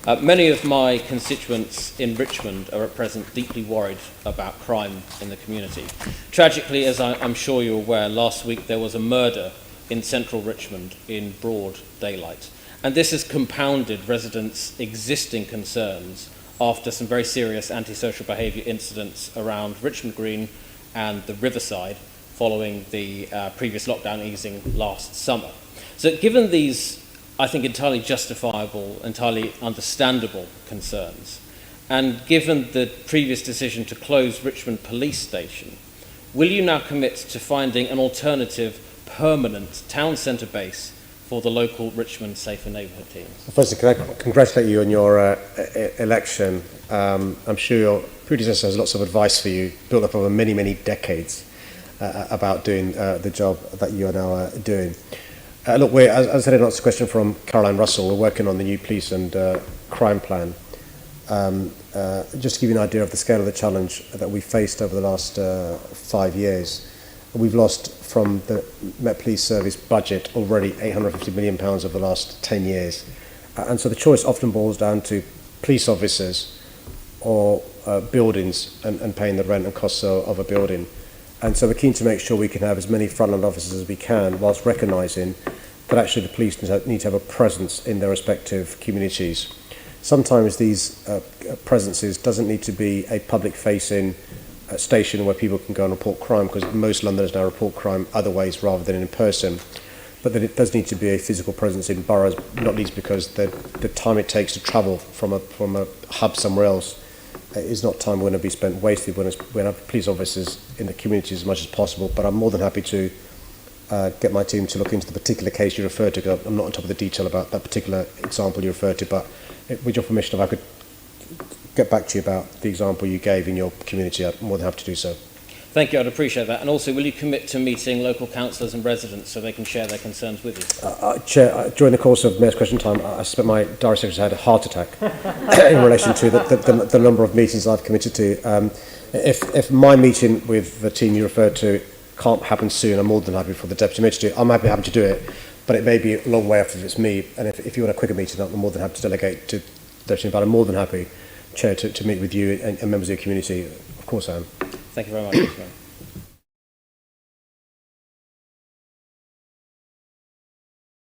Many of my constituents in Richmond are at present deeply worried about crime in the community. Tragically, as I'm sure you're aware, last week there was a murder in central Richmond in broad daylight. And this has compounded residents' existing concerns after some very serious antisocial behaviour incidents around Richmond Green and the Riverside following the previous lockdown easing last summer. So given these, I think, entirely justifiable, entirely understandable concerns, and given the previous decision to close Richmond Police Station, will you now commit to finding an alternative permanent town centre base for the local Richmond Safer Neighbourhood Teams? Firstly, can I congratulate you on your election. I'm sure your predecessor has lots of advice for you, built up over many, many decades about doing the job that you are now doing. Look, as I said in answer to a question from Caroline Russell, we're working on the new police and crime plan. Just to give you an idea of the scale of the challenge that we faced over the last 5 years, we've lost from the Met Police Service budget already £850 million over the last 10 years. And so the choice often boils down to police officers or buildings and paying the rent and costs of a building. And so we're keen to make sure we can have as many frontline officers as we can, whilst recognising that actually the police need to have a presence in their respective communities. Sometimes these presences doesn't need to be a public-facing station where people can go and report crime, because most Londoners now report crime other ways rather than in person. But then it does need to be a physical presence in boroughs, not least because the time it takes to travel from a hub somewhere else is not time going to be spent wasted when have police officers in the community as much as possible. But I'm more than happy to get my team to look into the particular case you referred to, because I'm not on top of the detail about that particular example you referred to. But with your permission, if I could get back to you about the example you gave in your community, I'm more than happy to do so. Thank you, I'd appreciate that. And also, will you commit to meeting local councillors and residents so they can share their concerns with you? Chair, during the course of Mayor's Question Time, I suspect my Diary Secretary had a heart attack in relation to the number of meetings I've committed to. If my meeting with the team you referred to can't happen soon, I'm more than happy for the Deputy Mayor to do it. I'm happy to do it, but it may be a long way after it's me. And if you want a quicker meeting, I'm more than happy to delegate to the Deputy Mayor, but I'm more than happy, Chair, to meet with you and members of your community. Of course I am. Thank you very much.